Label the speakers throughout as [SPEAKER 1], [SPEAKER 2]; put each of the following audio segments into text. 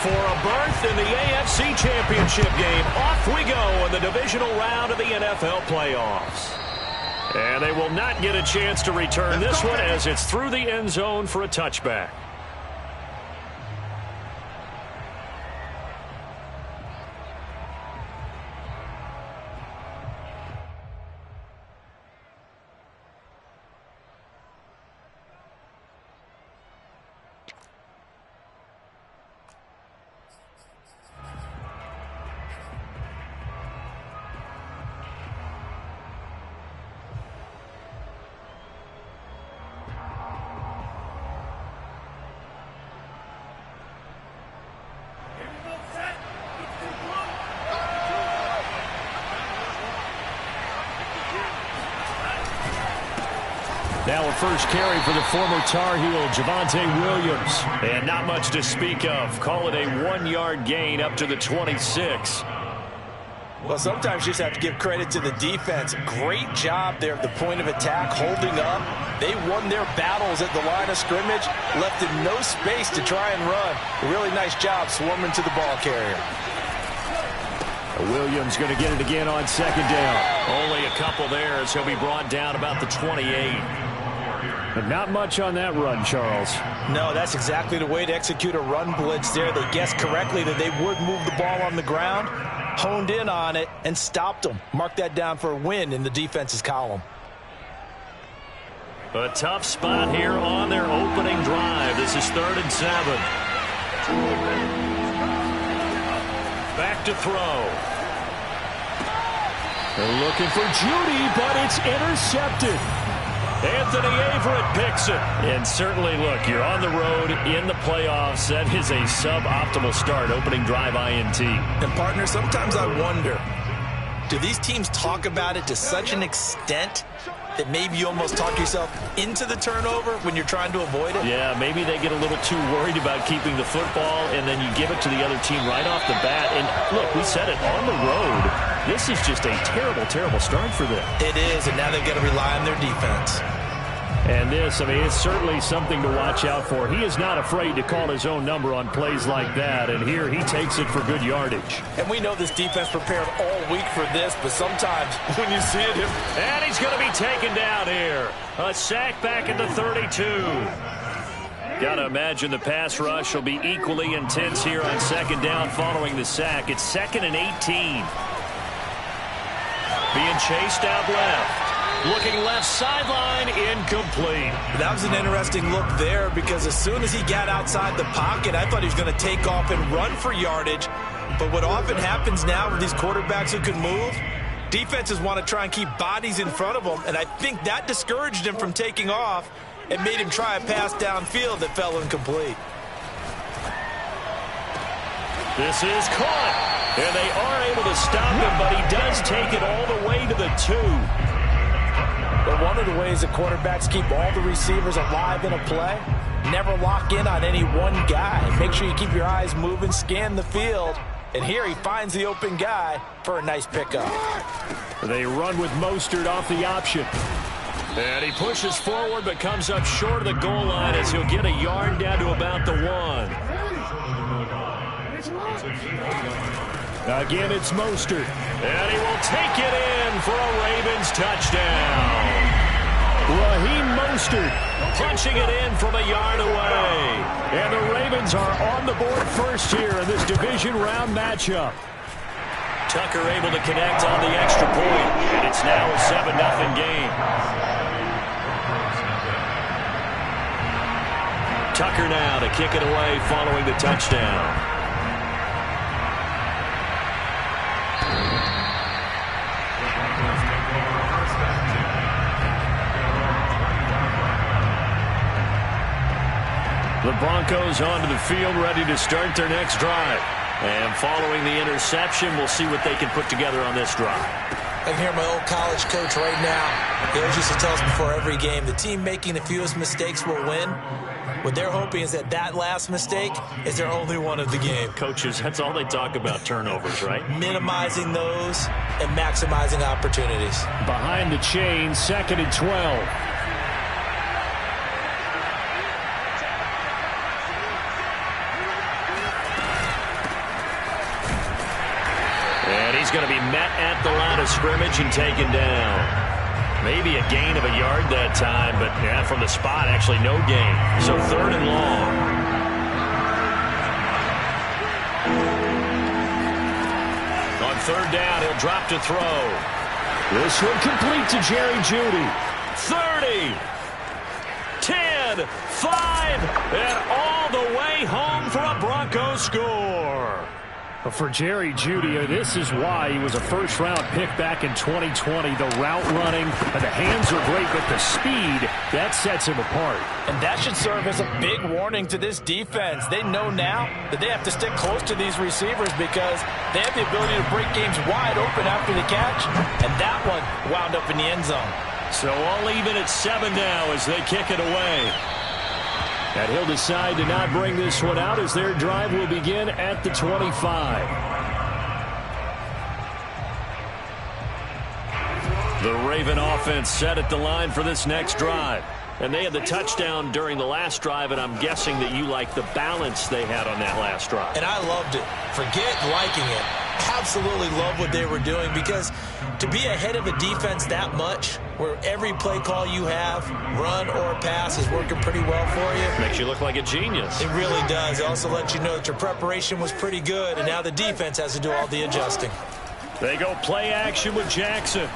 [SPEAKER 1] for a berth in the AFC Championship game. Off we go in the divisional round of the NFL playoffs. And they will not get a chance to return this one as it's through the end zone for a touchback. Now a first carry for the former Tar Heel, Javonte Williams. And not much to speak of. Call it a 1-yard gain up to the 26.
[SPEAKER 2] Well, sometimes you just have to give credit to the defense. Great job there at the point of attack, holding up. They won their battles at the line of scrimmage, left in no space to try and run. A really nice job swarming to the ball carrier.
[SPEAKER 1] Williams going to get it again on second down. Only a couple there as he'll be brought down about the 28. But not much on that run, Charles.
[SPEAKER 2] No, that's exactly the way to execute a run blitz there. They guessed correctly that they would move the ball on the ground, honed in on it, and stopped them. Mark that down for a win in the defense's column.
[SPEAKER 1] A tough spot here on their opening drive. This is 3rd and 7. Back to throw. They're looking for Judy, but it's intercepted. Anthony Averett picks it. And certainly, look, you're on the road in the playoffs. That is a suboptimal start, opening drive INT.
[SPEAKER 2] And, partner, sometimes I wonder, do these teams talk about it to such an extent that maybe you almost talk yourself into the turnover when you're trying to avoid it?
[SPEAKER 1] Yeah, maybe they get a little too worried about keeping the football, and then you give it to the other team right off the bat. And, look, we said it, on the road, this is just a terrible, terrible start for them.
[SPEAKER 2] It is, and now they've got to rely on their defense.
[SPEAKER 1] And this, I mean, it's certainly something to watch out for. He is not afraid to call his own number on plays like that, and here he takes it for good yardage.
[SPEAKER 2] And we know this defense prepared all week for this, but sometimes when you see it...
[SPEAKER 1] And he's going to be taken down here. A sack back at the 32. Got to imagine the pass rush will be equally intense here on second down following the sack. It's 2nd and 18. Being chased out left. Looking left sideline, incomplete.
[SPEAKER 2] That was an interesting look there because as soon as he got outside the pocket, I thought he was going to take off and run for yardage. But what often happens now with these quarterbacks who can move, defenses want to try and keep bodies in front of them, and I think that discouraged him from taking off and made him try a pass downfield that fell incomplete.
[SPEAKER 1] This is caught, and they are able to stop him, but he does take it all the way to the 2.
[SPEAKER 2] But one of the ways that quarterbacks keep all the receivers alive in a play, never lock in on any one guy. Make sure you keep your eyes moving, scan the field. And here he finds the open guy for a nice pickup.
[SPEAKER 1] They run with Mostert off the option. And he pushes forward but comes up short of the goal line as he'll get a yard down to about the 1. Again, it's Mostert. And he will take it in for a Ravens touchdown. Raheem Mostert punching it in from a yard away. And the Ravens are on the board first here in this division round matchup. Tucker able to connect on the extra point. And it's now a 7-0 game. Tucker now to kick it away following the touchdown. The Broncos onto the field, ready to start their next drive. And following the interception, we'll see what they can put together on this drive.
[SPEAKER 2] I can hear my old college coach right now. He always used to tell us before every game, the team making the fewest mistakes will win. What they're hoping is that last mistake is their only one of the game.
[SPEAKER 1] Coaches, that's all they talk about, turnovers, right?
[SPEAKER 2] Minimizing those and maximizing opportunities.
[SPEAKER 1] Behind the chain, 2nd and 12. of scrimmage and taken down. Maybe a gain of a yard that time, but yeah, from the spot, actually no gain. So 3rd and long. On 3rd down, he'll drop to throw. This one complete to Jerry Jeudy. 30, 10, 5, and all the way home for a Broncos score.
[SPEAKER 3] For Jerry Jeudy, this is why he was a first-round pick back in 2020. The route running, the hands are great, but the speed, that sets him apart.
[SPEAKER 2] And that should serve as a big warning to this defense. They know now that they have to stick close to these receivers because they have the ability to break games wide open after the catch, and that one wound up in the end zone.
[SPEAKER 1] So all even at 7 now as they kick it away. And he'll decide to not bring this one out as their drive will begin at the 25. The Raven offense set at the line for this next drive. And they had the touchdown during the last drive, and I'm guessing that you like the balance they had on that last drive.
[SPEAKER 2] And I loved it. Forget liking it. Absolutely love what they were doing because to be ahead of a defense that much, where every play call you have, run or pass, is working pretty well for you.
[SPEAKER 1] Makes you look like a genius.
[SPEAKER 2] It really does. It also lets you know that your preparation was pretty good, and now the defense has to do all the adjusting.
[SPEAKER 1] They go play action with Jackson.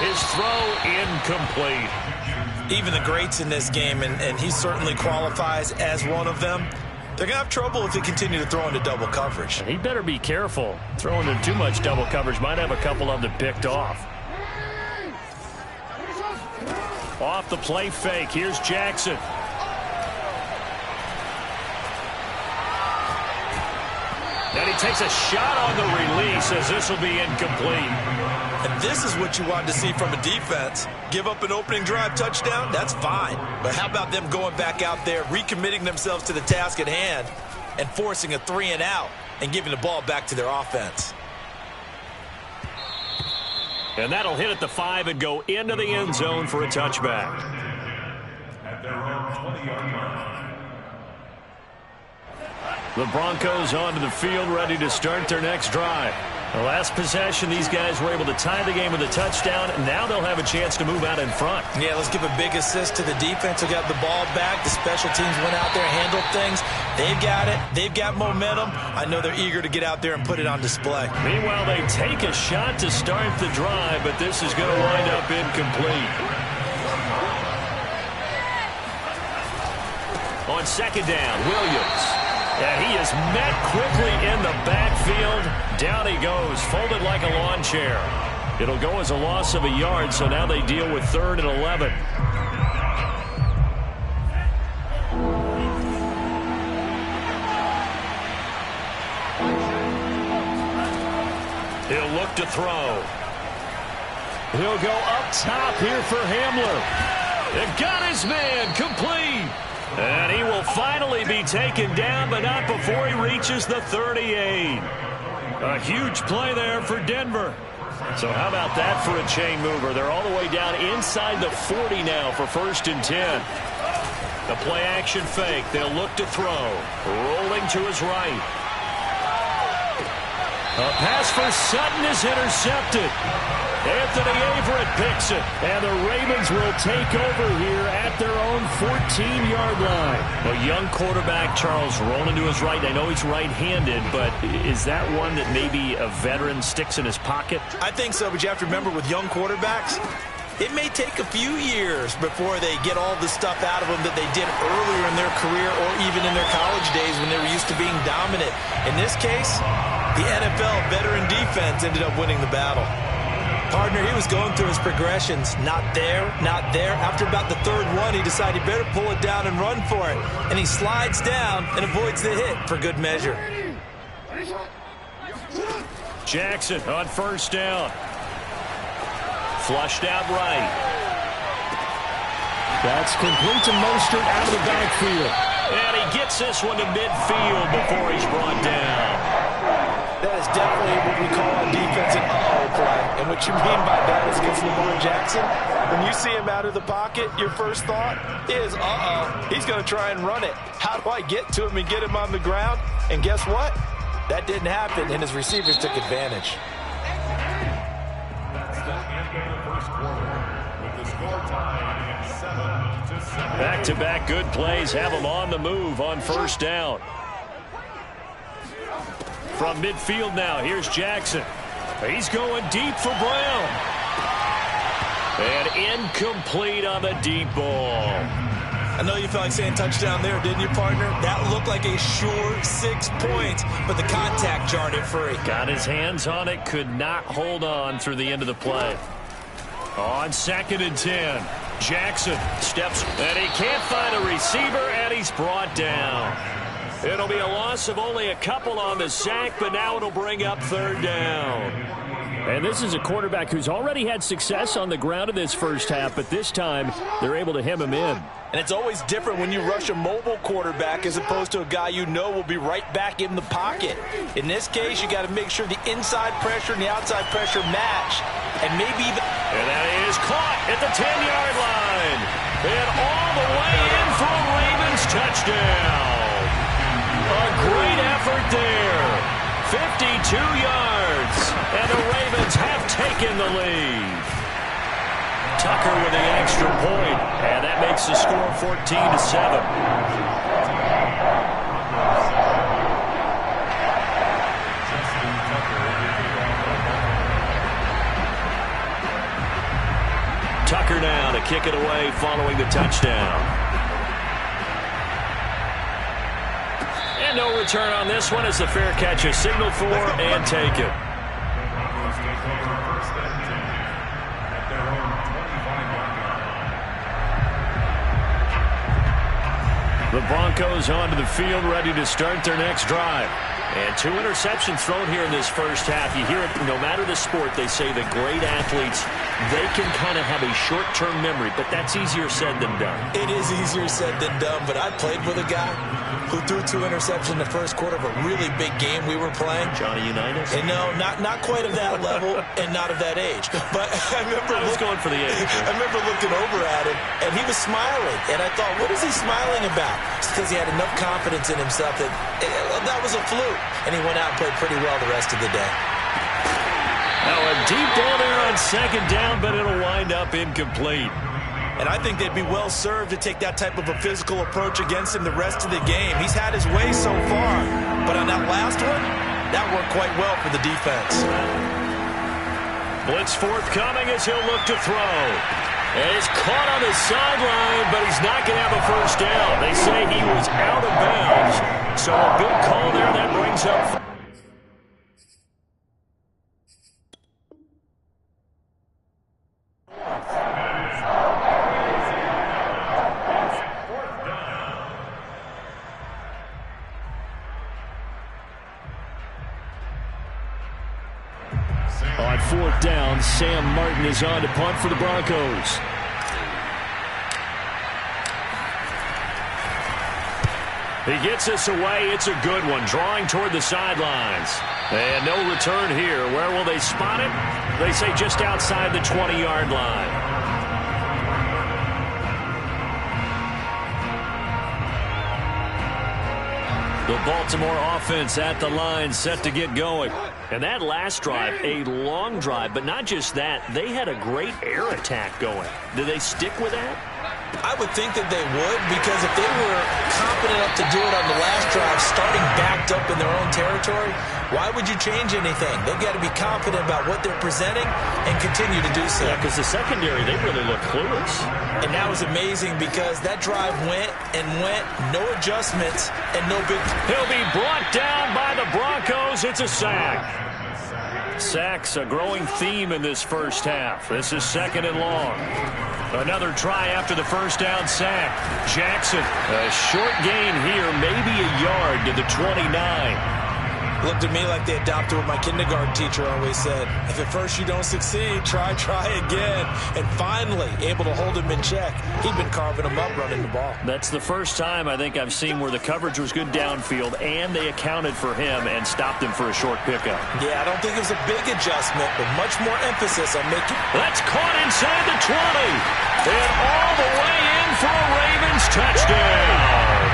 [SPEAKER 1] His throw incomplete.
[SPEAKER 2] Even the greats in this game, and he certainly qualifies as one of them, they're going to have trouble if they continue to throw into double coverage.
[SPEAKER 1] He better be careful. Throwing into too much double coverage might have a couple of them picked off. Off the play fake. Here's Jackson. And he takes a shot on the release as this will be incomplete.
[SPEAKER 2] And this is what you wanted to see from a defense. Give up an opening drive touchdown, that's fine. But how about them going back out there, recommitting themselves to the task at hand, and forcing a 3-and-out and giving the ball back to their offense.
[SPEAKER 1] And that'll hit at the 5 and go into the end zone for a touchback.
[SPEAKER 4] At their own 20-yard line.
[SPEAKER 1] The Broncos onto the field, ready to start their next drive. The last possession, these guys were able to tie the game with a touchdown. Now they'll have a chance to move out in front.
[SPEAKER 2] Yeah, let's give a big assist to the defense who got the ball back. The special teams went out there and handled things. They've got it. They've got momentum. I know they're eager to get out there and put it on display.
[SPEAKER 1] Meanwhile, they take a shot to start the drive, but this is going to wind up incomplete. On 2nd down, Williams. And he is met quickly in the backfield. Down he goes, folded like a lawn chair. It'll go as a loss of a yard, so now they deal with 3rd and 11. He'll look to throw. He'll go up top here for Hamler. They've got his man complete. And he will finally be taken down, but not before he reaches the 38. A huge play there for Denver. So how about that for a chain mover? They're all the way down inside the 40 now for 1st and 10. The play action fake. They'll look to throw. Rolling to his right. A pass for Sutton is intercepted. Anthony Averett picks it, and the Ravens will take over here at their own 14-yard line. A young quarterback, Charles, rolling to his right. I know he's right-handed, but is that one that maybe a veteran sticks in his pocket?
[SPEAKER 2] I think so, but you have to remember with young quarterbacks, it may take a few years before they get all the stuff out of them that they did earlier in their career or even in their college days when they were used to being dominant. In this case, the NFL veteran defense ended up winning the battle. Partner, he was going through his progressions. Not there, not there. After about the 3rd one, he decided he better pull it down and run for it. And he slides down and avoids the hit for good measure.
[SPEAKER 1] Jackson on 1st down. Flushed out right.
[SPEAKER 3] That's complete to Mostert out of the backfield.
[SPEAKER 1] And he gets this one to midfield before he's brought down.
[SPEAKER 2] That is definitely what we call on defense an uh-oh play. And what you mean by that is against Lamar Jackson, when you see him out of the pocket, your first thought is, uh-oh, he's going to try and run it. How do I get to him and get him on the ground? And guess what? That didn't happen, and his receivers took advantage.
[SPEAKER 1] Back-to-back good plays have them on the move on first down. From midfield now, here's Jackson. He's going deep for Brown. And incomplete on the deep ball.
[SPEAKER 2] I know you felt like saying touchdown there, didn't you, partner? That looked like a sure 6 points, but the contact jarred it free.
[SPEAKER 1] Got his hands on it, could not hold on through the end of the play. On 2nd and 10, Jackson steps, and he can't find a receiver, and he's brought down. It'll be a loss of only a couple on the sack, but now it'll bring up 3rd down.
[SPEAKER 3] And this is a quarterback who's already had success on the ground in this first half, but this time they're able to hem him in.
[SPEAKER 2] And it's always different when you rush a mobile quarterback as opposed to a guy you know will be right back in the pocket. In this case, you got to make sure the inside pressure and the outside pressure match. And maybe even...
[SPEAKER 1] And that is caught at the 10-yard line. And all the way in for a Ravens touchdown. A great effort there. 52 yards. And the Ravens have taken the lead. Tucker with the extra point, and that makes the score 14-7. Tucker now to kick it away following the touchdown. And no return on this one as the fair catch is signaled for and taken. The Broncos onto the field, ready to start their next drive. And 2 interceptions thrown here in this first half. You hear it, no matter the sport, they say the great athletes, they can kind of have a short-term memory, but that's easier said than done.
[SPEAKER 2] It is easier said than done, but I played with a guy who threw 2 interceptions in the first quarter of a really big game we were playing.
[SPEAKER 1] Johnny Unitas?
[SPEAKER 2] And no, not quite of that level and not of that age. But I remember
[SPEAKER 1] going for the age.
[SPEAKER 2] I remember looking over at him, and he was smiling. And I thought, what is he smiling about? It's because he had enough confidence in himself that was a fluke. And he went out and played pretty well the rest of the day.
[SPEAKER 1] Now a deep ball there on 2nd down, but it'll wind up incomplete.
[SPEAKER 2] And I think they'd be well served to take that type of a physical approach against him the rest of the game. He's had his way so far, but on that last one, that worked quite well for the defense.
[SPEAKER 1] Blitz forthcoming as he'll look to throw. And he's caught on the sideline, but he's not going to have a first down. They say he was out of bounds. So a good call there that brings up... On 4th down, Sam Martin is on to punt for the Broncos. He gets us away. It's a good one, drawing toward the sidelines. And no return here. Where will they spot it? They say just outside the 20-yard line. The Baltimore offense at the line, set to get going. And that last drive, a long drive, but not just that. They had a great air attack going. Do they stick with that?
[SPEAKER 2] I would think that they would, because if they were confident enough to do it on the last drive, starting backed up in their own territory, why would you change anything? They've got to be confident about what they're presenting and continue to do so.
[SPEAKER 1] Yeah, because the secondary, they really look clueless.
[SPEAKER 2] And that was amazing because that drive went and went, no adjustments, and no big...
[SPEAKER 1] He'll be brought down by the Broncos. It's a sack. Sacks, a growing theme in this first half. This is 2nd and long. Another try after the first down sack. Jackson, a short gain here, maybe a yard to the 29.
[SPEAKER 2] Looked to me like they adopted what my kindergarten teacher always said. If at first you don't succeed, try again. And finally, able to hold him in check. He'd been carving him up running the ball.
[SPEAKER 1] That's the first time I think I've seen where the coverage was good downfield and they accounted for him and stopped him for a short pickup.
[SPEAKER 2] Yeah, I don't think it was a big adjustment, but much more emphasis on making...
[SPEAKER 1] That's caught inside the 20. And all the way in for a Ravens touchdown.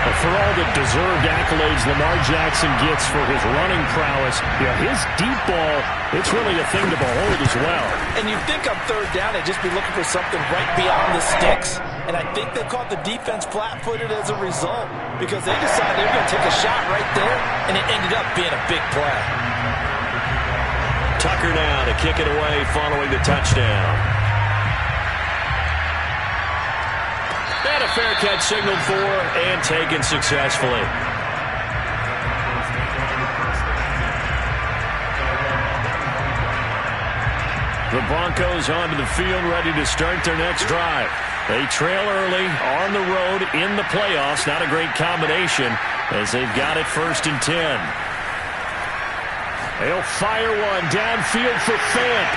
[SPEAKER 1] A
[SPEAKER 3] for all the deserved accolades Lamar Jackson gets for his running prowess, his deep ball, it's really a thing to behold as well.
[SPEAKER 2] And you think on third down, they'd just be looking for something right beyond the sticks. And I think they caught the defense flat-footed as a result because they decided they were going to take a shot right there, and it ended up being a big play.
[SPEAKER 1] Tucker now to kick it away following the touchdown. And a fair catch signaled for and taken successfully. The Broncos onto the field ready to start their next drive. They trail early on the road in the playoffs. Not a great combination as they've got it 1st and 10. They'll fire one downfield for Fant.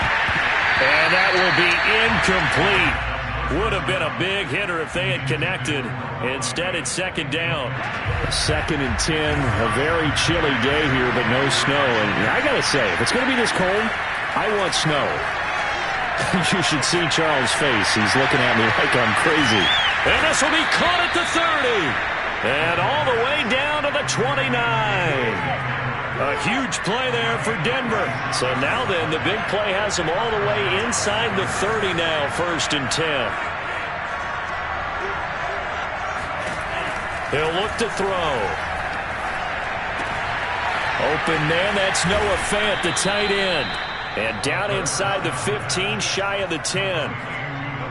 [SPEAKER 1] And that will be incomplete. Would have been a big hitter if they had connected. Instead, it's 2nd down.
[SPEAKER 3] 2nd and 10. A very chilly day here, but no snow. And I got to say, if it's going to be this cold, I want snow. You should see Charles' face. He's looking at me like I'm crazy.
[SPEAKER 1] And this will be caught at the 30. And all the way down to the 29. A huge play there for Denver. So now then, the big play has them all the way inside the 30 now, 1st and 10. He'll look to throw. Open man, that's Noah Fant, the tight end. And down inside the 15, shy of the 10.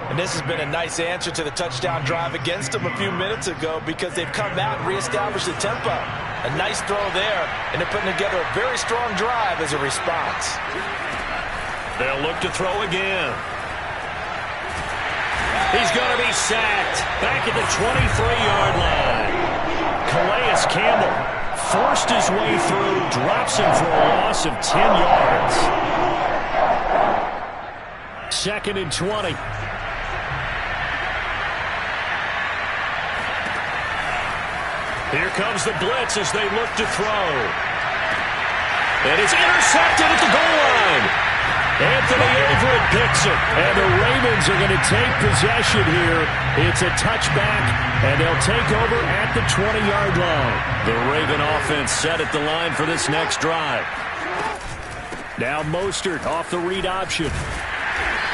[SPEAKER 2] And this has been a nice answer to the touchdown drive against them a few minutes ago because they've come out and reestablished the tempo. A nice throw there, and they're putting together a very strong drive as a response.
[SPEAKER 1] They'll look to throw again. He's going to be sacked back at the 23-yard line. Calais Campbell forced his way through, drops him for a loss of 10 yards. 2nd and 20. Here comes the blitz as they look to throw. And it's intercepted at the goal line. Anthony Everett picks it. And the Ravens are going to take possession here. It's a touchback, and they'll take over at the 20-yard line. The Raven offense set at the line for this next drive. Now Mostert off the read option.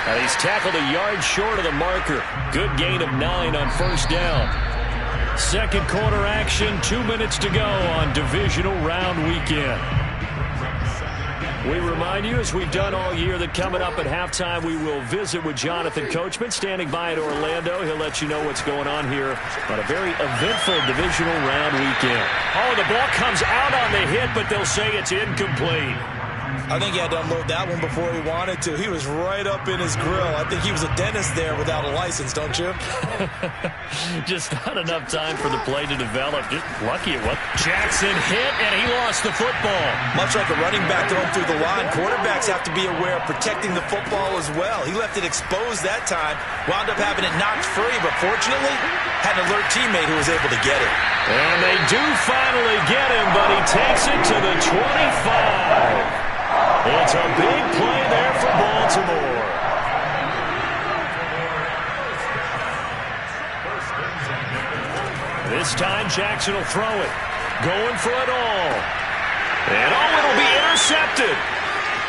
[SPEAKER 1] And he's tackled a yard short of the marker. Good gain of 9 on 1st down. 2nd quarter action, 2 minutes to go on divisional round weekend. We remind you, as we've done all year, that coming up at halftime, we will visit with Jonathan Coachman, standing by in Orlando. He'll let you know what's going on here on a very eventful divisional round weekend. Oh, the ball comes out on the hit, but they'll say it's incomplete.
[SPEAKER 2] I think he had to unload that one before he wanted to. He was right up in his grill. I think he was a dentist there without a license, don't you?
[SPEAKER 1] Just not enough time for the play to develop. Just lucky it was. Jackson hit, and he lost the football.
[SPEAKER 2] Much like a running back going through the line, quarterbacks have to be aware of protecting the football as well. He left it exposed that time, wound up having it knocked free, but fortunately, had an alert teammate who was able to get it.
[SPEAKER 1] And they do finally get him, but he takes it to the 25. It's a big play there for Baltimore. This time Jackson will throw it. Going for it all. And it'll be intercepted.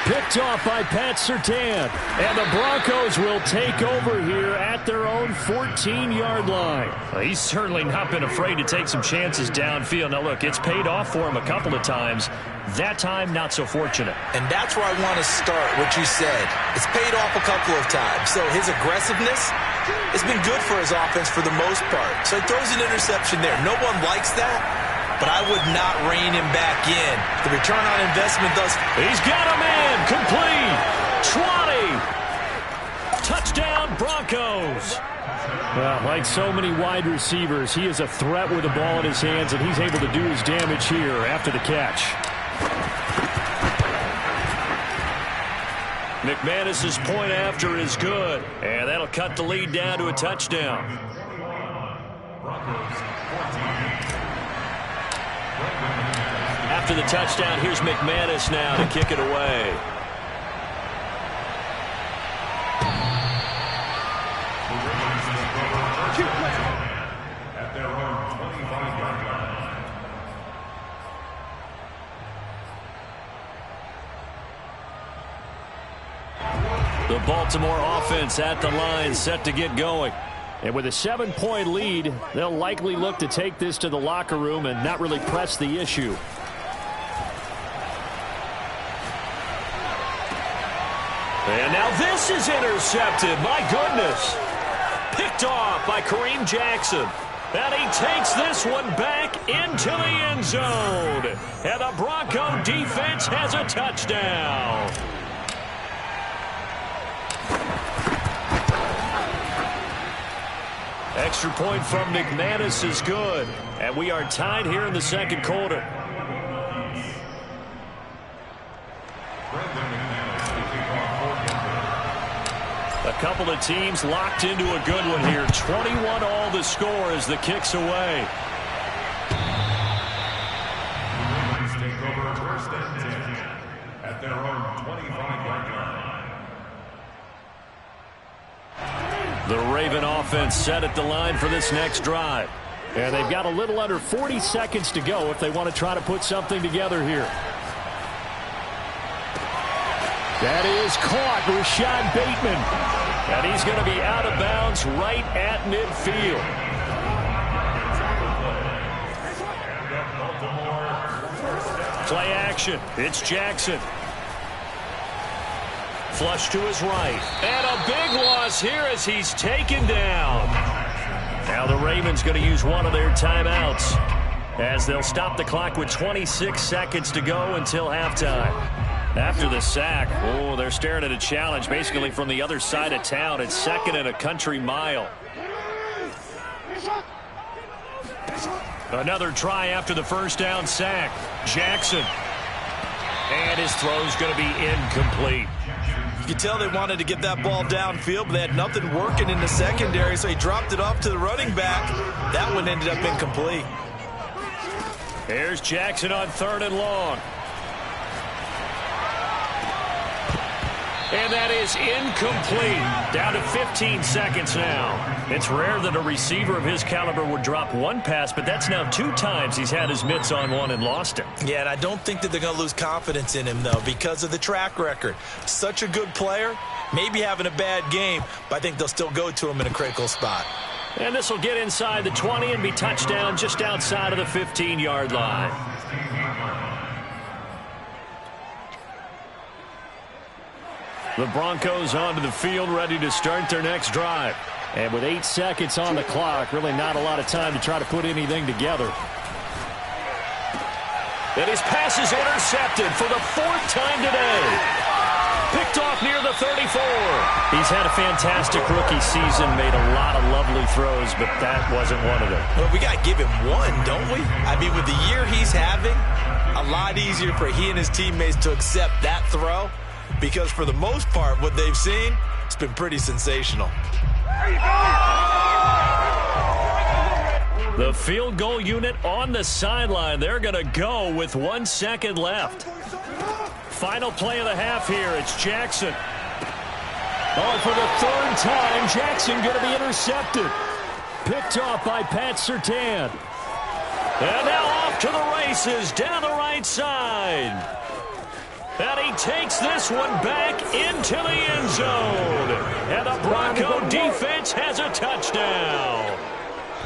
[SPEAKER 1] Picked off by Pat Surtain. And the Broncos will take over here at their own 14-yard line. Well, he's certainly not been afraid to take some chances downfield. Now, look, it's paid off for him a couple of times. That time, not so fortunate.
[SPEAKER 2] And that's where I want to start, what you said. It's paid off a couple of times. So his aggressiveness has been good for his offense for the most part. So he throws an interception there. No one likes that, but I would not rein him back in. The return on investment thus.
[SPEAKER 1] He's got a man. Complete. 20. Touchdown, Broncos.
[SPEAKER 3] Well, like so many wide receivers, he is a threat with the ball in his hands, and he's able to do his damage here after the catch.
[SPEAKER 1] McManus's point after is good, and that'll cut the lead down to a touchdown. After the touchdown, here's McManus now to kick it away.
[SPEAKER 4] At their own 25-yard line.
[SPEAKER 1] The Baltimore offense at the line, set to get going.
[SPEAKER 3] And with a 7-point lead, they'll likely look to take this to the locker room and not really press the issue.
[SPEAKER 1] And now this is intercepted. My goodness. Picked off by Kareem Jackson. And he takes this one back into the end zone. And the Bronco defense has a touchdown. Extra point from McManus is good. And we are tied here in the second quarter. A couple of teams locked into a good one here. 21 all the score as the kick's away.
[SPEAKER 4] Take over first and 10 at their own 25-yard line.
[SPEAKER 1] The Raven offense set at the line for this next drive.
[SPEAKER 3] And they've got a little under 40 seconds to go if they want to try to put something together here. That is caught, Rashad Bateman.
[SPEAKER 1] And he's going to be out of bounds right at midfield. Play action. It's Jackson. Flush to his right. And a big loss here as he's taken down. Now the Ravens going to use one of their timeouts as they'll stop the clock with 26 seconds to go until halftime. After the sack, they're staring at a challenge basically from the other side of town. It's second and a country mile. Another try after the first down sack. Jackson. And his throw's going to be incomplete.
[SPEAKER 2] You could tell they wanted to get that ball downfield, but they had nothing working in the secondary, so he dropped it off to the running back. That one ended up incomplete.
[SPEAKER 1] Here's Jackson on 3rd and long. And that is incomplete. Down to 15 seconds now. It's rare that a receiver of his caliber would drop one pass, but that's now 2 times he's had his mitts on one and lost it.
[SPEAKER 2] Yeah, and I don't think that they're going to lose confidence in him, though, because of the track record. Such a good player, maybe having a bad game, but I think they'll still go to him in a critical spot.
[SPEAKER 1] And this will get inside the 20 and be touchdown just outside of the 15-yard line. The Broncos onto the field, ready to start their next drive.
[SPEAKER 3] And with 8 seconds on the clock, really not a lot of time to try to put anything together.
[SPEAKER 1] And his pass is intercepted for the 4th time today. Picked off near the 34. He's had a fantastic rookie season, made a lot of lovely throws, but that wasn't one of them.
[SPEAKER 2] Well, we got to give him one, don't we? I mean, with the year he's having, a lot easier for he and his teammates to accept that throw. Because for the most part, what they've seen, it's been pretty sensational.
[SPEAKER 1] The field goal unit on the sideline. They're going to go with 1 second left. Final play of the half here. It's Jackson.
[SPEAKER 3] For the 3rd time, Jackson going to be intercepted. Picked off by Pat Surtain.
[SPEAKER 1] And now off to the races down the right side. And he takes this one back into the end zone. And the Bronco defense has a touchdown.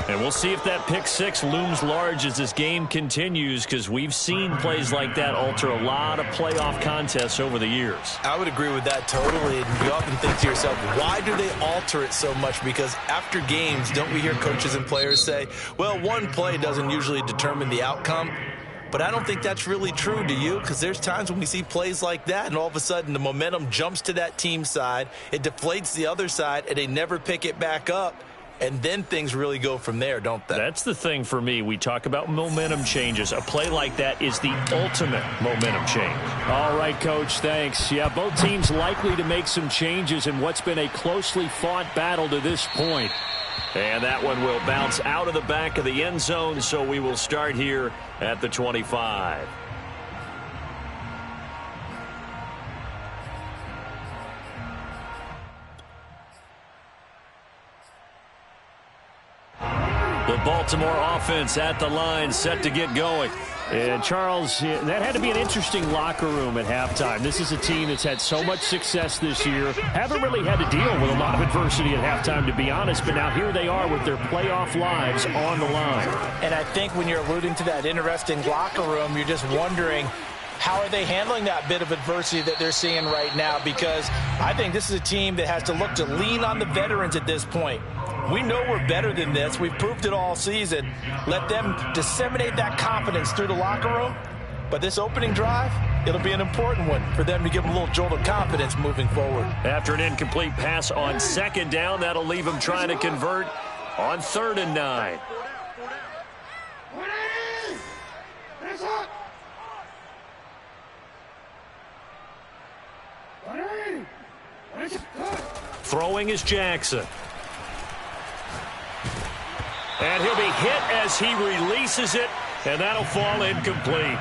[SPEAKER 1] And we'll see if that pick 6 looms large as this game continues, because we've seen plays like that alter a lot of playoff contests over the years.
[SPEAKER 2] I would agree with that totally. And you often think to yourself, why do they alter it so much? Because after games, don't we hear coaches and players say, well, one play doesn't usually determine the outcome. But I don't think that's really true, do you? Because there's times when we see plays like that, and all of a sudden the momentum jumps to that team side, it deflates the other side, and they never pick it back up. And then things really go from there, don't they?
[SPEAKER 1] That's the thing for me. We talk about momentum changes. A play like that is the ultimate momentum change.
[SPEAKER 3] All right, Coach, thanks. Yeah, both teams likely to make some changes in what's been a closely fought battle to this point.
[SPEAKER 1] And that one will bounce out of the back of the end zone, so we will start here at the 25. The Baltimore offense at the line, set to get going.
[SPEAKER 3] And, Charles, that had to be an interesting locker room at halftime. This is a team that's had so much success this year. Haven't really had to deal with a lot of adversity at halftime, to be honest. But now here they are with their playoff lives on the line.
[SPEAKER 2] And I think when you're alluding to that interesting locker room, you're just wondering, how are they handling that bit of adversity that they're seeing right now? Because I think this is a team that has to look to lean on the veterans at this point. We know we're better than this. We've proved it all season. Let them disseminate that confidence through the locker room. But this opening drive, it'll be an important one for them to give them a little jolt of confidence moving forward.
[SPEAKER 1] After an incomplete pass on second down, that'll leave them trying to convert on 3rd and 9. Throwing is Jackson. And he'll be hit as he releases it, and that'll fall incomplete.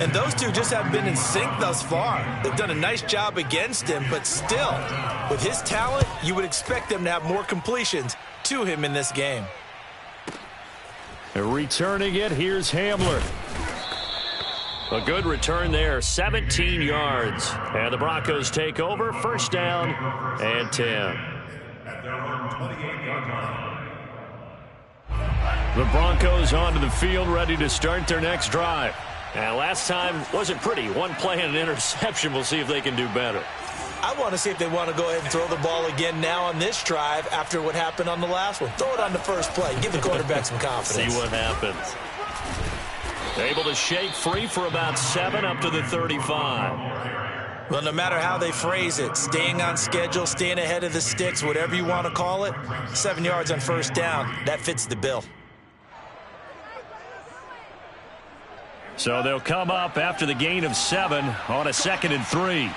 [SPEAKER 2] And those two just haven't been in sync thus far. They've done a nice job against him, but still, with his talent, you would expect them to have more completions to him in this game.
[SPEAKER 3] Returning it, here's Hamler.
[SPEAKER 1] A good return there, 17 yards. And the Broncos take over, 1st down and 10.
[SPEAKER 4] At their own 28-yard line.
[SPEAKER 1] The Broncos onto the field, ready to start their next drive. And last time wasn't pretty. One play and an interception. We'll see if they can do better.
[SPEAKER 2] I want to see if they want to go ahead and throw the ball again now on this drive after what happened on the last one. Throw it on the first play. Give the quarterback some confidence.
[SPEAKER 1] See what happens. Able to shake free for about 7 up to the 35.
[SPEAKER 2] Well, no matter how they phrase it, staying on schedule, staying ahead of the sticks, whatever you want to call it, 7 yards on 1st down, that fits the bill.
[SPEAKER 3] So they'll come up after the gain of 7 on a 2nd and 3.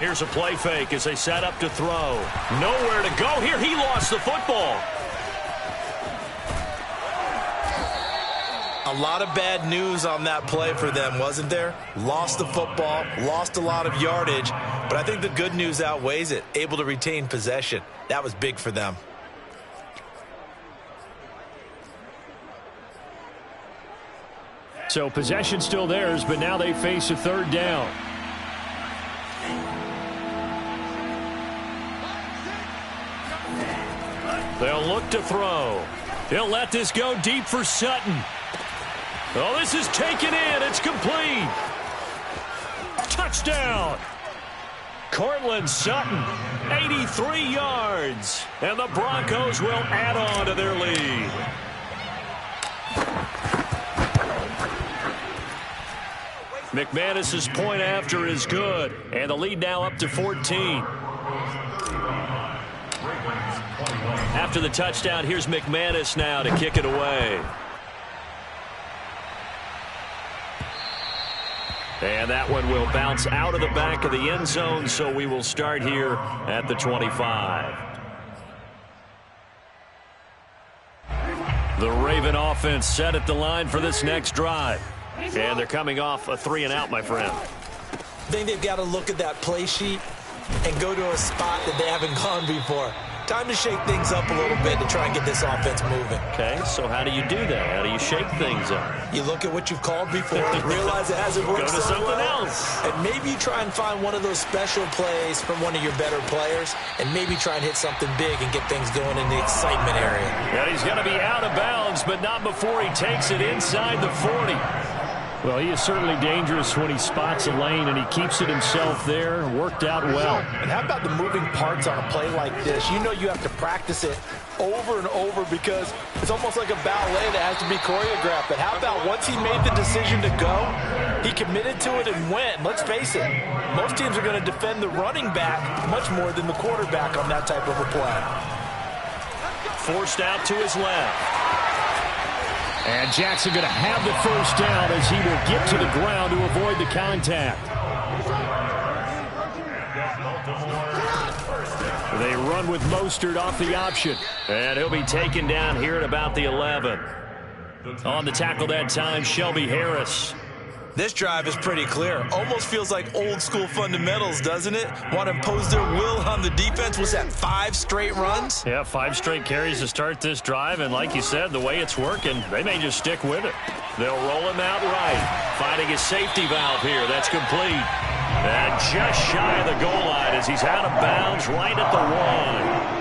[SPEAKER 1] Here's a play fake as they set up to throw. Nowhere to go here. He lost the football.
[SPEAKER 2] A lot of bad news on that play for them, wasn't there? Lost the football, lost a lot of yardage, but I think the good news outweighs it. Able to retain possession. That was big for them.
[SPEAKER 3] So possession still theirs, but now they face a 3rd down.
[SPEAKER 1] They'll look to throw. He'll let this go deep for Sutton. Oh, this is taken in. It's complete. Touchdown. Cortland Sutton, 83 yards. And the Broncos will add on to their lead. McManus's point after is good. And the lead now up to 14. After the touchdown, here's McManus now to kick it away. And that one will bounce out of the back of the end zone, so we will start here at the 25. The Raven offense set at the line for this next drive. And they're coming off a 3-and-out, my friend.
[SPEAKER 2] I think they've got to look at that play sheet and go to a spot that they haven't gone before. Time to shake things up a little bit to try and get this offense moving.
[SPEAKER 1] Okay, so how do you do that? How do you shake things up?
[SPEAKER 2] You look at what you've called before, realize it hasn't worked
[SPEAKER 1] Go to
[SPEAKER 2] so
[SPEAKER 1] something
[SPEAKER 2] well,
[SPEAKER 1] else.
[SPEAKER 2] and maybe you try and find one of those special plays from one of your better players, and maybe try and hit something big and get things going in the excitement area.
[SPEAKER 1] And he's going to be out of bounds, but not before he takes it inside the 40.
[SPEAKER 3] Well, he is certainly dangerous when he spots a lane, and he keeps it himself there. Worked out well.
[SPEAKER 2] And how about the moving parts on a play like this? You know you have to practice it over and over because it's almost like a ballet that has to be choreographed. But how about once he made the decision to go, he committed to it and went. Let's face it, most teams are going to defend the running back much more than the quarterback on that type of a play.
[SPEAKER 1] Forced out to his left.
[SPEAKER 3] And Jackson going to have the 1st down as he will get to the ground to avoid the contact. They run with Mostert off the option.
[SPEAKER 1] And he'll be taken down here at about the 11. On the tackle that time, Shelby Harris.
[SPEAKER 2] This drive is pretty clear. Almost feels like old school fundamentals, doesn't it? Want to impose their will on the defense. Was that 5 straight runs?
[SPEAKER 3] Yeah, 5 straight carries to start this drive, and like you said, the way it's working, they may just stick with it. They'll roll him out right, finding his safety valve here. That's complete. And just shy of the goal line as he's out of bounds right at the 1.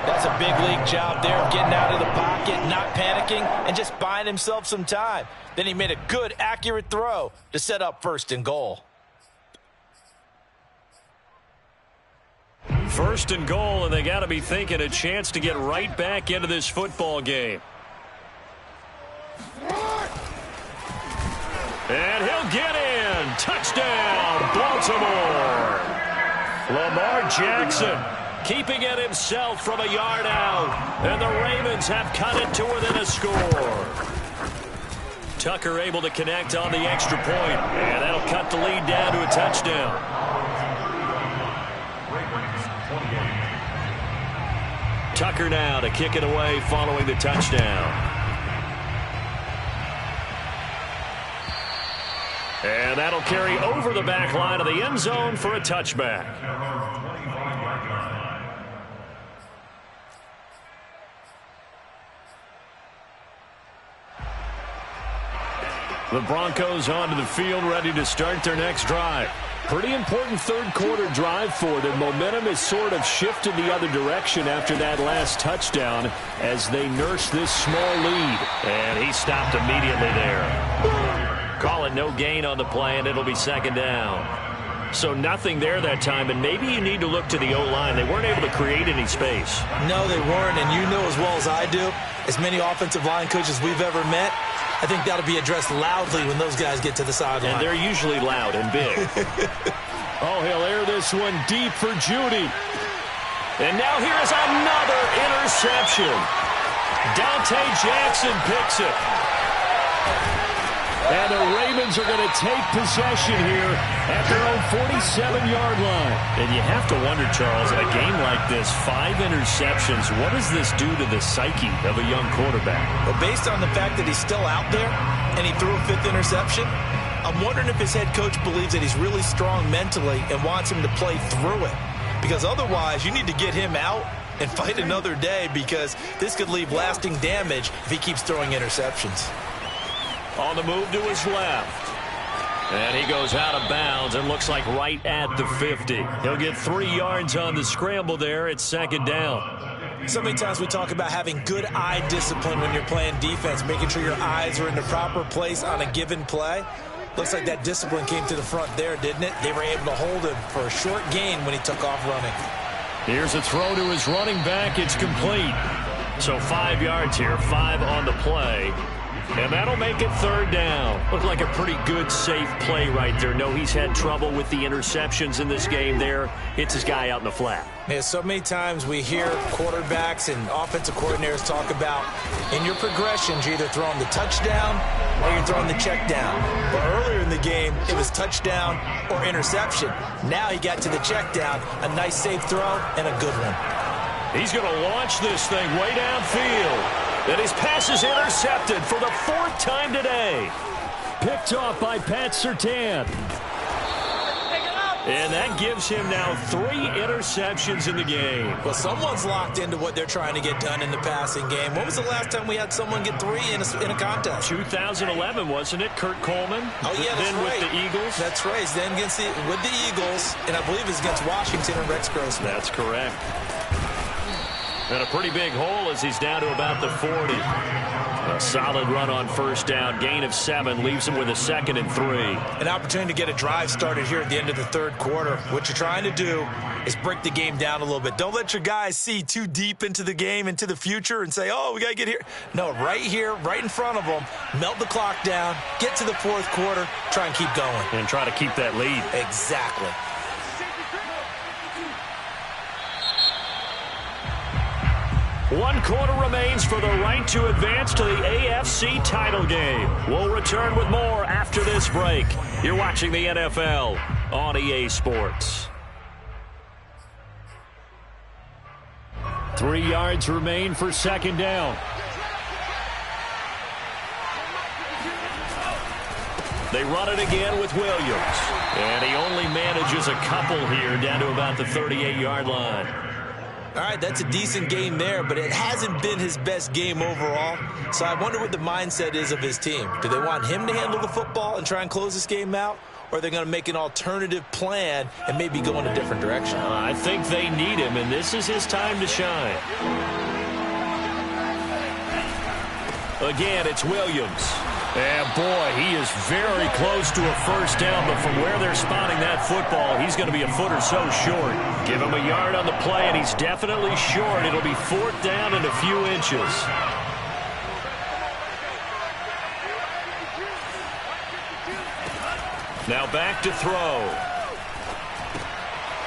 [SPEAKER 2] That's a big league job there of getting out of the pocket, not panicking, and just buying himself some time. Then he made a good, accurate throw to set up 1st and goal.
[SPEAKER 3] 1st and goal, and they got to be thinking a chance to get right back into this football game. And he'll get in. Touchdown, Baltimore. Lamar Jackson keeping it himself from a yard out. And the Ravens have cut it to within a score. Tucker able to connect on the extra point. And that'll cut the lead down to a touchdown. Tucker now to kick it away following the touchdown. And that'll carry over the back line of the end zone for a touchback. The Broncos onto the field, ready to start their next drive. Pretty important 3rd quarter drive for them. Momentum has sort of shifted the other direction after that last touchdown as they nurse this small lead. And he stopped immediately there. Call it no gain on the play, and it'll be 2nd down. So nothing there that time, and maybe you need to look to the O-line. They weren't able to create any space.
[SPEAKER 2] No, they weren't, and you know as well as I do, as many offensive line coaches we've ever met, I think that'll be addressed loudly when those guys get to the sideline.
[SPEAKER 3] And they're usually loud and big. Oh, he'll air this one deep for Judy. And now here's another interception. Dante Jackson picks it. And the Ravens are going to take possession here at their own 47-yard line. And you have to wonder, Charles, a game like this, 5 interceptions, what does this do to the psyche of a young quarterback?
[SPEAKER 2] Well, based on the fact that he's still out there and he threw a 5th interception, I'm wondering if his head coach believes that he's really strong mentally and wants him to play through it. Because otherwise, you need to get him out and fight another day, because this could leave lasting damage if he keeps throwing interceptions.
[SPEAKER 3] On the move to his left. And he goes out of bounds and looks like right at the 50. He'll get 3 yards on the scramble there. It's 2nd down.
[SPEAKER 2] So many times we talk about having good eye discipline when you're playing defense, making sure your eyes are in the proper place on a given play. Looks like that discipline came to the front there, didn't it? They were able to hold him for a short gain when he took off running.
[SPEAKER 3] Here's a throw to his running back. It's complete. So 5 yards here, 5 on the play. And that'll make it 3rd down. Looked like a pretty good, safe play right there. No, he's had trouble with the interceptions in this game there. Hits his guy out in the flat.
[SPEAKER 2] Yeah, so many times we hear quarterbacks and offensive coordinators talk about in your progressions, you're either throwing the touchdown or you're throwing the check down. But earlier in the game, it was touchdown or interception. Now he got to the check down, a nice safe throw and a good one.
[SPEAKER 3] He's going to launch this thing way downfield. And his pass is intercepted for the 4th time today. Picked off by Pat Surtain. And that gives him now 3 interceptions in the game.
[SPEAKER 2] Well, someone's locked into what they're trying to get done in the passing game. When was the last time we had someone get 3 in a contest?
[SPEAKER 3] 2011, wasn't it? Kurt Coleman?
[SPEAKER 2] Oh, yeah, that's
[SPEAKER 3] then
[SPEAKER 2] right.
[SPEAKER 3] With the Eagles?
[SPEAKER 2] That's right. Then with the Eagles, and I believe it was against Washington and Rex Grossman.
[SPEAKER 3] That's correct. And a pretty big hole as he's down to about the 40. A solid run on 1st down. Gain of 7 leaves him with a 2nd and 3.
[SPEAKER 2] An opportunity to get a drive started here at the end of the 3rd quarter. What you're trying to do is break the game down a little bit. Don't let your guys see too deep into the game, into the future, and say, oh, we got to get here. No, right here, right in front of them, melt the clock down, get to the 4th quarter, try and keep going.
[SPEAKER 3] And try to keep that lead.
[SPEAKER 2] Exactly.
[SPEAKER 3] One quarter remains for the right to advance to the AFC title game. We'll return with more after this break. You're watching the NFL on EA Sports. 3 yards remain for 2nd down.
[SPEAKER 1] They run it again with Williams. And he only manages a couple here down to about the 38-yard line.
[SPEAKER 2] All right, that's a decent game there, but it hasn't been his best game overall. So I wonder what the mindset is of his team. Do they want him to handle the football and try and close this game out? Or are they going to make an alternative plan and maybe go in a different direction?
[SPEAKER 1] I think they need him, and this is his time to shine. Again, it's Williams. And, boy, he is very close to a first down, but from where they're spotting that football, he's going to be a foot or so short. Give him a yard on the play, and he's definitely short. It'll be 4th down and a few inches. Now back to throw.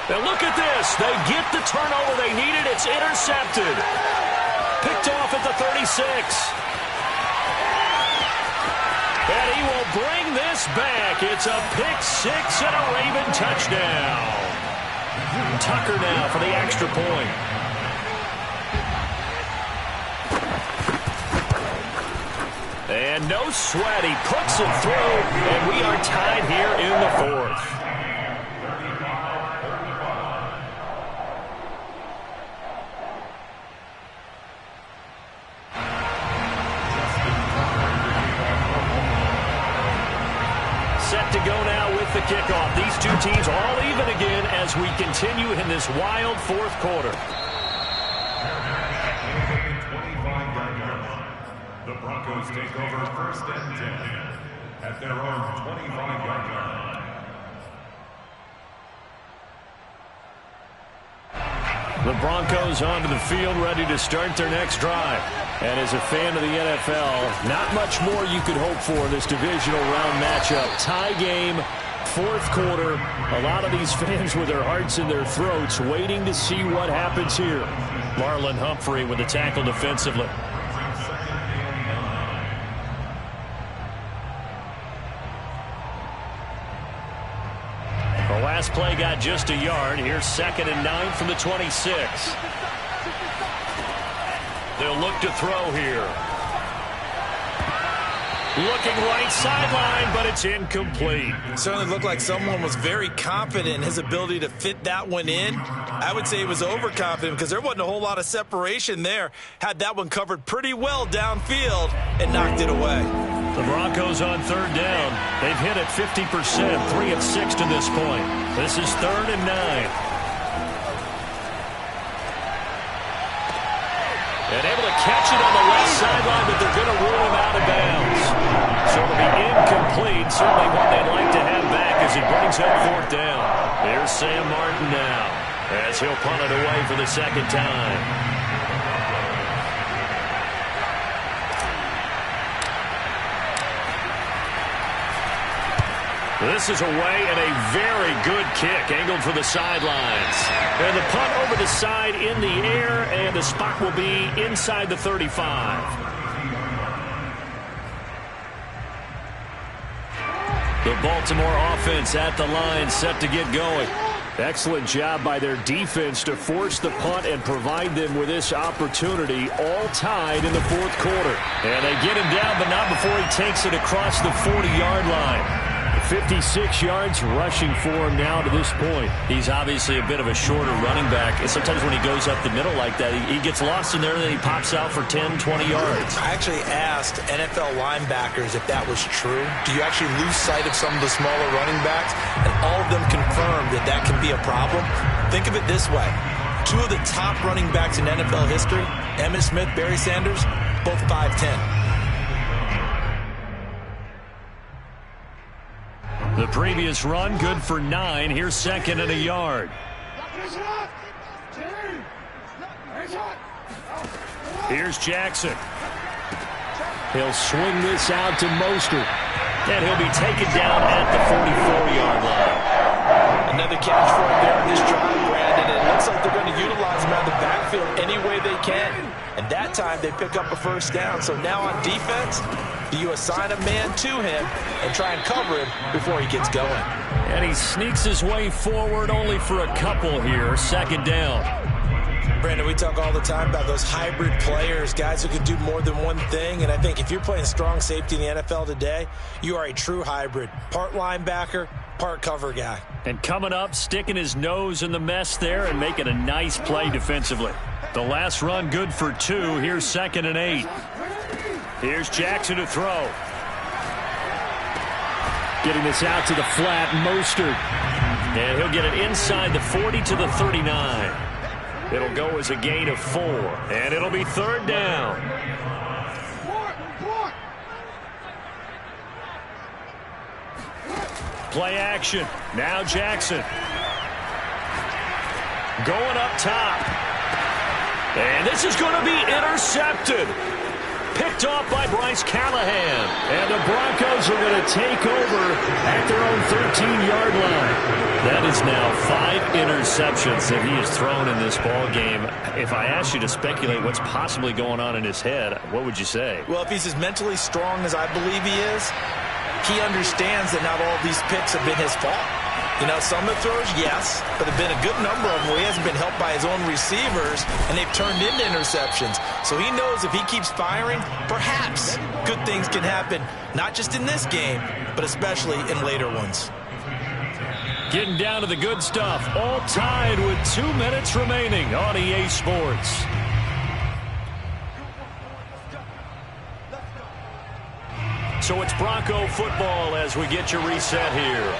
[SPEAKER 1] Now look at this. They get the turnover they needed. It's intercepted. Picked off at the 36. And he will bring this back. It's a pick 6 and a Raven touchdown. Tucker now for the extra point. And no sweat. He puts it through, and we are tied here in the 4th. Set to go now with the kickoff. These two teams all even again as we continue in this wild 4th quarter.
[SPEAKER 4] The Broncos take over 1st and 10 at their own 25-yard line.
[SPEAKER 1] The Broncos onto the field ready to start their next drive. And as a fan of the NFL, not much more you could hope for in this divisional round matchup. Tie game, 4th quarter. A lot of these fans with their hearts in their throats waiting to see what happens here. Marlon Humphrey with the tackle defensively. The last play got just a yard. Here's 2nd and 9 from the 26. They'll look to throw here. Looking right sideline, but it's incomplete.
[SPEAKER 2] It certainly looked like someone was very confident in his ability to fit that one in. I would say he was overconfident because there wasn't a whole lot of separation there. Had that one covered pretty well downfield and knocked it away.
[SPEAKER 1] The Broncos on 3rd down. They've hit it 50%, 3 of 6 to this point. This is 3rd and 9. And able to catch it on the left sideline, but they're going to rule him out of bounds. So it'll be incomplete. Certainly one they'd like to have back as it brings up 4th down. Here's Sam Martin now as he'll punt it away for the 2nd time. This is away and a very good kick angled for the sidelines. And the punt over the side in the air, and the spot will be inside the 35. The Baltimore offense at the line set to get going. Excellent job by their defense to force the punt and provide them with this opportunity, all tied in the 4th quarter. And they get him down, but not before he takes it across the 40-yard line. 56 yards rushing for him now to this point. He's obviously a bit of a shorter running back. And sometimes when he goes up the middle like that, he gets lost in there and then he pops out for 10, 20 yards.
[SPEAKER 2] I actually asked NFL linebackers if that was true. Do you actually lose sight of some of the smaller running backs? And all of them confirmed that that can be a problem. Think of it this way. 2 of the top running backs in NFL history, Emmitt Smith, Barry Sanders, both 5'10".
[SPEAKER 1] The previous run, good for 9. Here's 2nd and a yard. Here's Jackson. He'll swing this out to Mostert. And he'll be taken down at the 44-yard line.
[SPEAKER 2] Another catch for him there in this drive, Brandon. It looks like they're going to utilize him out of the backfield any way they can. And that time they pick up a first down. So now on defense, do you assign a man to him and try and cover him before he gets going?
[SPEAKER 1] And he sneaks his way forward only for a couple here. 2nd down.
[SPEAKER 2] Brandon, we talk all the time about those hybrid players, guys who can do more than one thing. And I think if you're playing strong safety in the NFL today, you are a true hybrid. Part linebacker, part cover guy.
[SPEAKER 1] And coming up, sticking his nose in the mess there and making a nice play defensively. The last run good for 2. Here's 2nd and 8. Here's Jackson to throw. Getting this out to the flat, Mostert. And he'll get it inside the 40 to the 39. It'll go as a gain of 4. And it'll be 3rd down. Play action. Now Jackson. Going up top. And this is going to be intercepted. Picked off by Bryce Callahan. And the Broncos are going to take over at their own 13-yard line. That is now 5 interceptions that he has thrown in this ball game. If I asked you to speculate what's possibly going on in his head, what would you say?
[SPEAKER 2] Well, if he's as mentally strong as I believe he is, he understands that not all these picks have been his fault. You know, some of the throws, yes, but there have been a good number of them where he hasn't been helped by his own receivers, and they've turned into interceptions. So he knows if he keeps firing, perhaps good things can happen, not just in this game, but especially in later ones.
[SPEAKER 1] Getting down to the good stuff, all tied with 2 minutes remaining on EA Sports. So it's Bronco football as we get you reset here.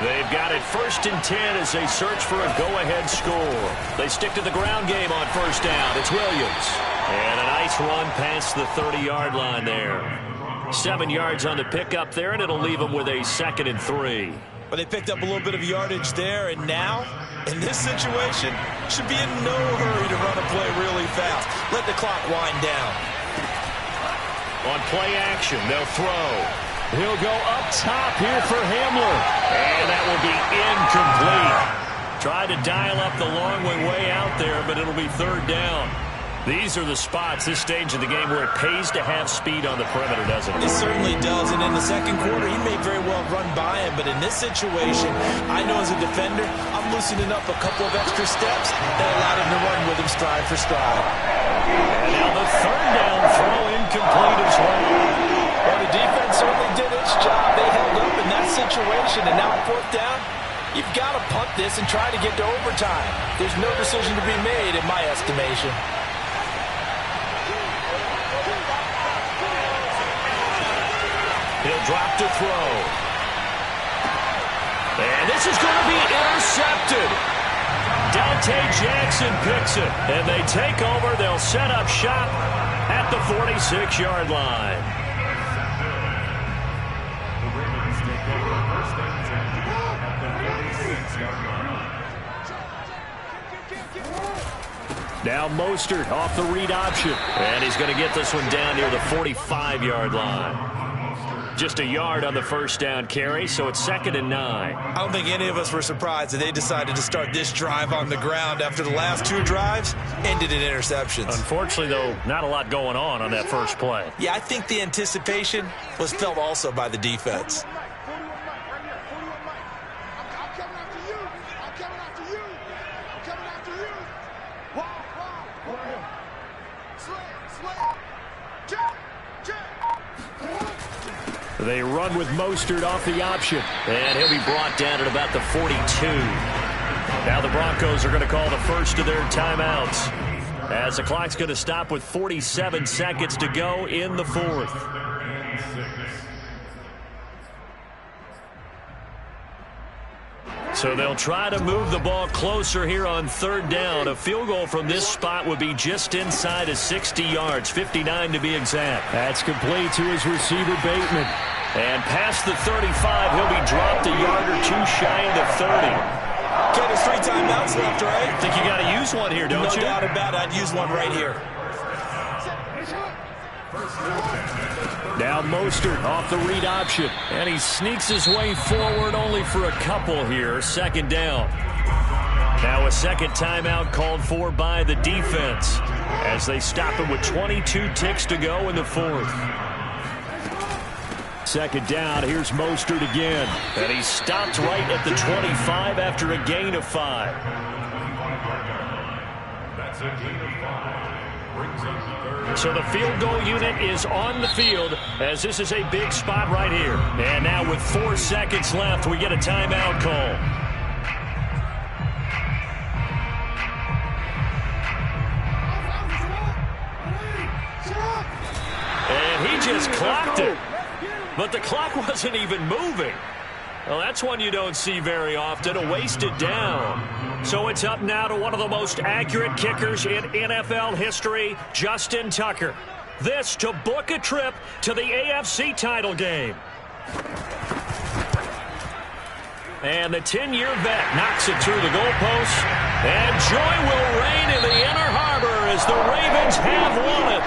[SPEAKER 1] They've got it 1st and 10 as they search for a go-ahead score. They stick to the ground game on 1st down. It's Williams. And a nice run past the 30-yard line there. 7 yards on the pickup there, and it'll leave them with a 2nd and 3.
[SPEAKER 2] But they picked up a little bit of yardage there, and now, in this situation, should be in no hurry to run a play really fast. Let the clock wind down.
[SPEAKER 1] On play action, they'll throw. He'll go up top here for Hamler. And that will be incomplete. Tried to dial up the long way out there, but it'll be 3rd down. These are the spots, this stage of the game, where it pays to have speed on the perimeter, doesn't it?
[SPEAKER 2] It certainly does, and in the second quarter, he may very well run by him, but in this situation, I know as a defender, I'm loosening up a couple of extra steps that allowed him to run with him stride for stride.
[SPEAKER 1] And now the 3rd down throw incomplete as well.
[SPEAKER 2] Well, the defense certainly did its job. They held up in that situation, and now 4th down, you've got to punt this and try to get to overtime. There's no decision to be made in my estimation.
[SPEAKER 1] He'll drop to throw. And this is going to be intercepted. Dante Jackson picks it. And they take over. They'll set up shop at the 46-yard line.
[SPEAKER 4] The Ravens take over 1st and 10 at the 46-yard line.
[SPEAKER 1] Now Mostert off the read option. And he's going to get this one down near the 45-yard line. Just a yard on the 1st down carry, so it's 2nd and 9.
[SPEAKER 2] I don't think any of us were surprised that they decided to start this drive on the ground after the last 2 drives ended in interceptions.
[SPEAKER 1] Unfortunately, though, not a lot going on that first play.
[SPEAKER 2] Yeah, I think the anticipation was felt also by the defense.
[SPEAKER 1] They run with Mostert off the option. And he'll be brought down at about the 42. Now the Broncos are going to call the first of their timeouts, as the clock's going to stop with 47 seconds to go in the 4th. So they'll try to move the ball closer here on 3rd down. A field goal from this spot would be just inside of 60 yards, 59 to be exact. That's complete to his receiver, Bateman. And past the 35, he'll be dropped a yard or 2 shy of the 30.
[SPEAKER 2] Okay, there's 3 timeouts left, right?
[SPEAKER 1] I think you got to use one here, don't you?
[SPEAKER 2] No doubt about it. I'd use one right here.
[SPEAKER 1] Now Mostert off the read option. And he sneaks his way forward only for a couple here. 2nd down. Now a 2nd timeout called for by the defense, as they stop him with 22 ticks to go in the 4th. 2nd down. Here's Mostert again. And he stopped right at the 25 after a gain of 5.
[SPEAKER 4] That's That's a gain of 5. Brings up third.
[SPEAKER 1] So the field goal unit is on the field as this is a big spot right here. And now with 4 seconds left, we get a timeout call. And he just clocked it. But the clock wasn't even moving. Well, that's one you don't see very often, a wasted down. So it's up now to one of the most accurate kickers in NFL history, Justin Tucker. This to book a trip to the AFC title game. And the 10-year vet knocks it through the goalpost. And joy will reign in the Inner Harbor as the Ravens have won it.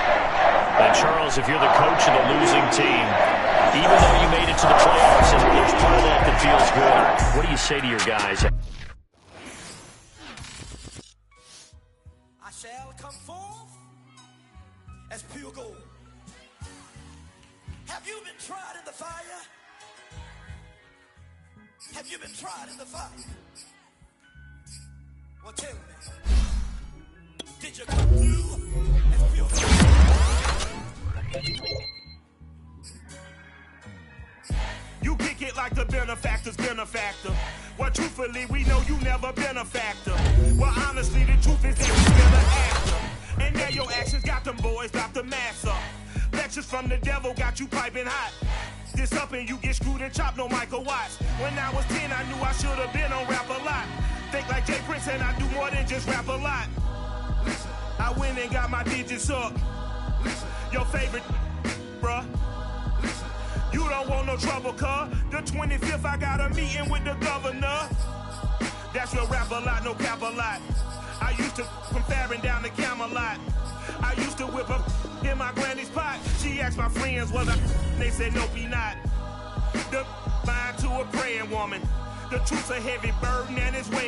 [SPEAKER 1] And Charles, if you're the coach of the losing team, even though you made it to the playoffs, and there's part of that feels good, what do you say to your guys?
[SPEAKER 5] I shall come forth as pure gold. Have you been tried in the fire? Have you been tried in the fire? Well, tell me, did you come through as pure gold?
[SPEAKER 6] You kick it like the benefactor's benefactor. Well, truthfully, we know you never been a factor. Well, honestly, the truth is that you been an actor. And now your actions got them boys, got the mass up. Lectures from the devil got you piping hot. This up and you get screwed and chopped, no Michael Watts. When I was 10, I knew I should have been on Rap a Lot. Think like Jay Prince and I do more than just rap a lot. Listen, I went and got my digits up. Listen, your favorite, bruh. Listen, you don't want no trouble, cuz. The 25th, I got a meeting with the governor. That's your Rap a Lot, no cap a lot. I used to from Farron down to Camelot. I used to whip up in my granny's pot. She asked my friends was I, they said nope, he not. The mind to a praying woman. The truth's a heavy burden and it's weighing.